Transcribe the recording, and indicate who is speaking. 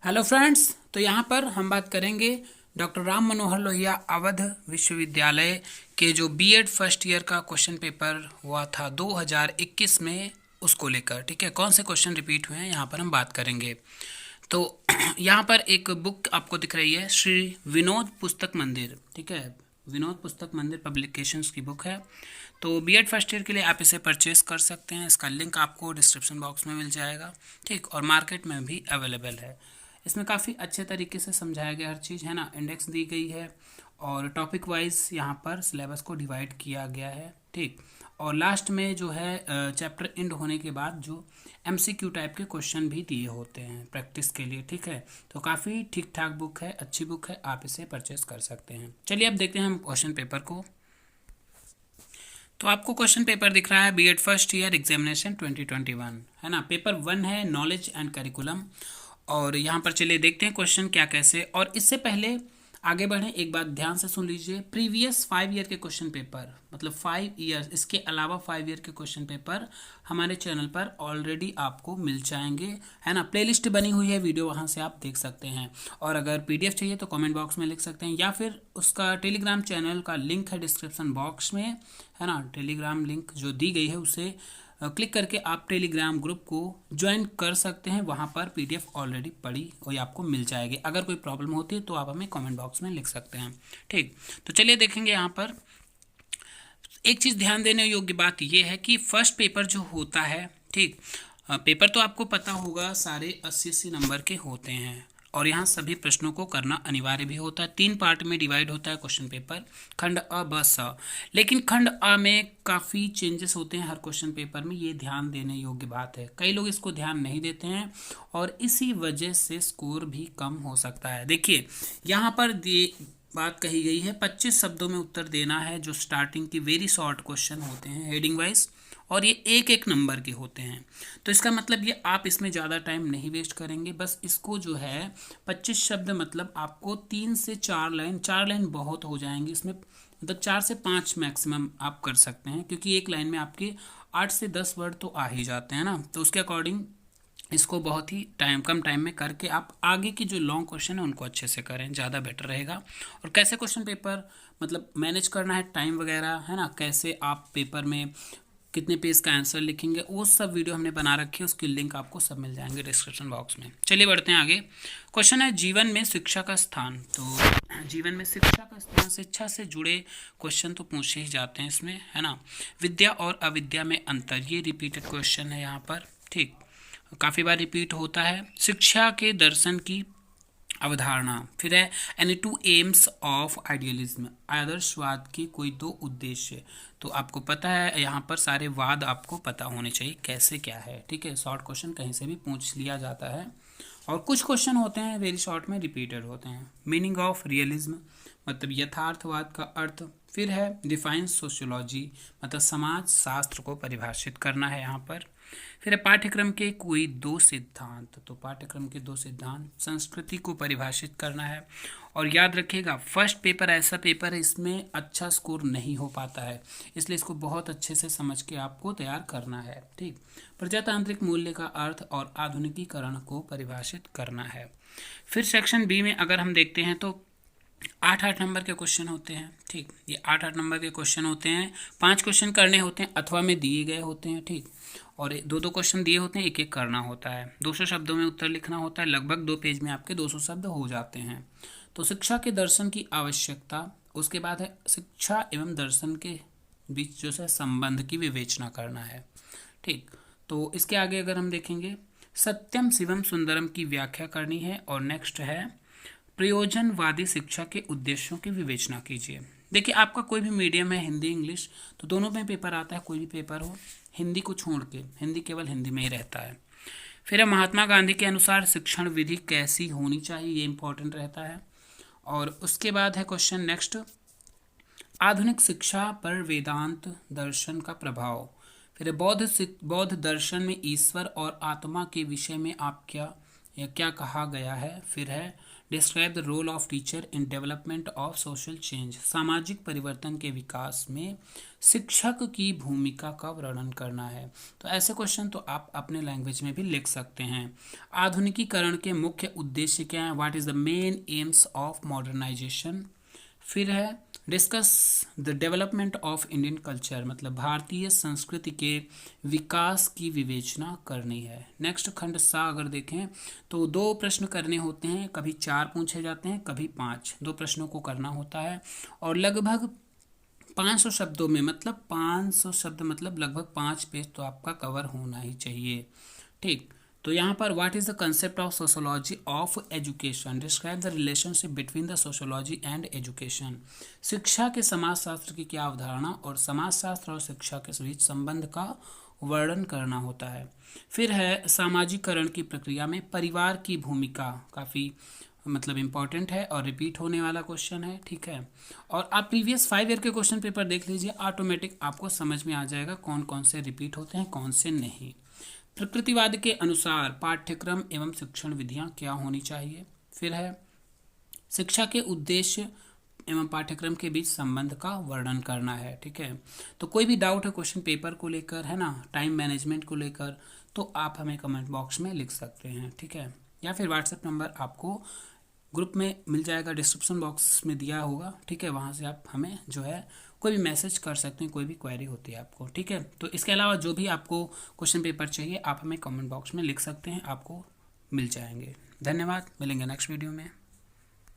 Speaker 1: Hello friends, तो यहाँ पर हम बात करेंगे डॉक्टर राम मनोहर लोहिया अवध विश्वविद्यालय के जो बीएड फर्स्ट ईयर का क्वेश्चन पेपर हुआ था 2021 में, उसको लेकर। ठीक है, कौन से क्वेश्चन रिपीट हुए हैं यहाँ पर हम बात करेंगे। तो यहाँ पर एक बुक आपको दिख रही है, श्री विनोद पुस्तक मंदिर। ठीक है, विनोद पुस्तक मंदिर पब्लिकेशंस की बुक है। तो बीएड फर्स्ट ईयर के लिए आप इसे परचेस कर सकते हैं। इसका लिंक आपको डिस्क्रिप्शन बॉक्स में मिल जाएगा। ठीक, और मार्केट में भी अवेलेबल है। इसमें काफ़ी अच्छे तरीके से समझाया गया हर चीज़, है ना। इंडेक्स दी गई है और टॉपिक वाइज यहाँ पर सिलेबस को डिवाइड किया गया है। ठीक, और लास्ट में जो है चैप्टर एंड होने के बाद जो एमसीक्यू टाइप के क्वेश्चन भी दिए होते हैं प्रैक्टिस के लिए। ठीक है, तो काफ़ी ठीक ठाक बुक है, अच्छी बुक है, आप इसे परचेस कर सकते हैं। चलिए अब देखते हैं हम क्वेश्चन पेपर को। तो आपको क्वेश्चन पेपर दिख रहा है बीएड फर्स्ट ईयर एग्जामिनेशन 2021, है ना। पेपर 1 है नॉलेज एंड करिकुलम। और यहाँ पर चलिए देखते हैं क्वेश्चन क्या कैसे। और इससे पहले आगे बढ़ें, एक बात ध्यान से सुन लीजिए। प्रीवियस 5 ईयर के क्वेश्चन पेपर, मतलब 5 ईयर्स, इसके अलावा 5 ईयर के क्वेश्चन पेपर हमारे चैनल पर ऑलरेडी आपको मिल जाएंगे, है ना। प्लेलिस्ट बनी हुई है, वीडियो वहाँ से आप देख सकते हैं। और अगर पीडीएफ चाहिए तो कमेंट बॉक्स में लिख सकते हैं, या फिर उसका टेलीग्राम चैनल का लिंक है डिस्क्रिप्शन बॉक्स में, है ना। टेलीग्राम लिंक जो दी गई है उसे क्लिक करके आप टेलीग्राम ग्रुप को ज्वाइन कर सकते हैं। वहाँ पर पीडीएफ ऑलरेडी पड़ी हुई आपको मिल जाएगी। अगर कोई प्रॉब्लम होती है तो आप हमें कमेंट बॉक्स में लिख सकते हैं। ठीक, तो चलिए देखेंगे। यहाँ पर एक चीज़ ध्यान देने योग्य बात यह है कि फर्स्ट पेपर जो होता है, ठीक, पेपर तो आपको पता होगा सारे 80 नंबर के होते हैं। और यहाँ सभी प्रश्नों को करना अनिवार्य भी होता है। 3 पार्ट में डिवाइड होता है क्वेश्चन पेपर, खंड अ ब स। लेकिन खंड अ में काफ़ी चेंजेस होते हैं हर क्वेश्चन पेपर में, ये ध्यान देने योग्य बात है। कई लोग इसको ध्यान नहीं देते हैं और इसी वजह से स्कोर भी कम हो सकता है। देखिए यहाँ पर बात कही गई है 25 शब्दों में उत्तर देना है, जो स्टार्टिंग की वेरी शॉर्ट क्वेश्चन होते हैं हेडिंग वाइज, और ये एक एक नंबर के होते हैं। तो इसका मतलब ये आप इसमें ज़्यादा टाइम नहीं वेस्ट करेंगे। बस इसको जो है 25 शब्द, मतलब आपको 3 से 4 लाइन, 4 लाइन बहुत हो जाएंगी इसमें, मतलब 4 से 5 मैक्सिमम आप कर सकते हैं, क्योंकि एक लाइन में आपके 8 से 10 वर्ड तो आ ही जाते हैं ना। तो उसके अकॉर्डिंग इसको बहुत ही कम टाइम में करके आप आगे की जो लॉन्ग क्वेश्चन है उनको अच्छे से करें, ज़्यादा बेटर रहेगा। और कैसे क्वेश्चन पेपर मतलब मैनेज करना है, टाइम वगैरह, है ना, कैसे आप पेपर में कितने पेज का आंसर लिखेंगे, वो सब वीडियो हमने बना रखी है, उसकी लिंक आपको सब मिल जाएंगे डिस्क्रिप्शन बॉक्स में। चलिए बढ़ते हैं आगे। क्वेश्चन है जीवन में शिक्षा का स्थान। तो जीवन में शिक्षा का स्थान, शिक्षा से जुड़े क्वेश्चन तो पूछे ही जाते हैं इसमें, है ना। विद्या और अविद्या में अंतर, ये रिपीटेड क्वेश्चन है यहाँ पर। ठीक, काफ़ी बार रिपीट होता है। शिक्षा के दर्शन की अवधारणा, फिर है any two aims of idealism, आदर्शवाद के कोई 2 उद्देश्य। तो आपको पता है यहाँ पर सारे वाद आपको पता होने चाहिए कैसे क्या है। ठीक है, शॉर्ट क्वेश्चन कहीं से भी पूछ लिया जाता है। और कुछ क्वेश्चन होते हैं वेरी शॉर्ट में रिपीटेड होते हैं। मीनिंग ऑफ रियलिज्म, मतलब यथार्थवाद का अर्थ। फिर है डिफाइन सोशियोलॉजी, मतलब समाज शास्त्र को परिभाषित करना है यहाँ पर। फिर है पाठ्यक्रम के कोई 2 सिद्धांत, तो पाठ्यक्रम के 2 सिद्धांत, संस्कृति को परिभाषित करना है। और याद रखिएगा फर्स्ट पेपर ऐसा पेपर है इसमें अच्छा स्कोर नहीं हो पाता है, इसलिए इसको बहुत अच्छे से समझ के आपको तैयार करना है। ठीक, प्रजातांत्रिक मूल्य का अर्थ और आधुनिकीकरण को परिभाषित करना है। फिर सेक्शन बी में अगर हम देखते हैं तो 8-8 नंबर के क्वेश्चन होते हैं। ठीक, ये 8-8 नंबर के क्वेश्चन होते हैं। 5 क्वेश्चन करने होते हैं अथवा में दिए गए होते हैं। ठीक, और 2-2 क्वेश्चन दिए होते हैं, एक एक करना होता है। 200 शब्दों में उत्तर लिखना होता है, लगभग 2 पेज में आपके 200 शब्द हो जाते हैं। तो शिक्षा के दर्शन की आवश्यकता, उसके बाद है शिक्षा एवं दर्शन के बीच जो है संबंध की विवेचना करना है। ठीक, तो इसके आगे अगर हम देखेंगे सत्यम शिवम सुंदरम की व्याख्या करनी है। और नेक्स्ट है प्रयोजनवादी शिक्षा के उद्देश्यों की विवेचना कीजिए। देखिए आपका कोई भी मीडियम है, हिंदी इंग्लिश, तो दोनों में पेपर आता है, कोई भी पेपर हो, हिंदी को छोड़ के, हिंदी केवल हिंदी में ही रहता है। फिर है महात्मा गांधी के अनुसार शिक्षण विधि कैसी होनी चाहिए, ये इंपॉर्टेंट रहता है। और उसके बाद है क्वेश्चन नेक्स्ट, आधुनिक शिक्षा पर वेदांत दर्शन का प्रभाव। फिर बौद्ध दर्शन में ईश्वर और आत्मा के विषय में आप क्या या क्या कहा गया है। फिर है describe the role of teacher in development of social change, सामाजिक परिवर्तन के विकास में शिक्षक की भूमिका का वर्णन करना है। तो ऐसे क्वेश्चन तो आप अपने लैंग्वेज में भी लिख सकते हैं। आधुनिकीकरण के मुख्य उद्देश्य क्या है, what is the main aims of modernisation. फिर है discuss the development of Indian culture, मतलब भारतीय संस्कृति के विकास की विवेचना करनी है। नेक्स्ट खंड सा अगर देखें तो 2 प्रश्न करने होते हैं, कभी 4 पूछे जाते हैं, कभी 5। 2 प्रश्नों को करना होता है और लगभग 500 शब्दों में, मतलब 500 शब्द मतलब लगभग 5 पेज तो आपका कवर होना ही चाहिए। ठीक, तो यहाँ पर what is the concept of sociology of education, describe the relationship between the sociology and education, शिक्षा के समाजशास्त्र की क्या अवधारणा और समाजशास्त्र और शिक्षा के बीच संबंध का वर्णन करना होता है। फिर है सामाजिकरण की प्रक्रिया में परिवार की भूमिका, काफ़ी मतलब इम्पॉर्टेंट है और रिपीट होने वाला क्वेश्चन है। ठीक है, और आप प्रीवियस 5 ईयर के क्वेश्चन पेपर देख लीजिए, ऑटोमेटिक आपको समझ में आ जाएगा कौन कौन से रिपीट होते हैं कौन से नहीं। प्रकृतिवाद के अनुसार पाठ्यक्रम एवं शिक्षण विधियां क्या होनी चाहिए। फिर है शिक्षा के उद्देश्य एवं पाठ्यक्रम के बीच संबंध का वर्णन करना है। ठीक है, तो कोई भी डाउट है क्वेश्चन पेपर को लेकर, है ना, टाइम मैनेजमेंट को लेकर, तो आप हमें कमेंट बॉक्स में लिख सकते हैं। ठीक है, या फिर व्हाट्सएप नंबर आपको ग्रुप में मिल जाएगा, डिस्क्रिप्शन बॉक्स में दिया होगा। ठीक है, वहाँ से आप हमें जो है कोई भी मैसेज कर सकते हैं, कोई भी क्वेरी होती है आपको। ठीक है, तो इसके अलावा जो भी आपको क्वेश्चन पेपर चाहिए आप हमें कमेंट बॉक्स में लिख सकते हैं, आपको मिल जाएंगे। धन्यवाद, मिलेंगे नेक्स्ट वीडियो में।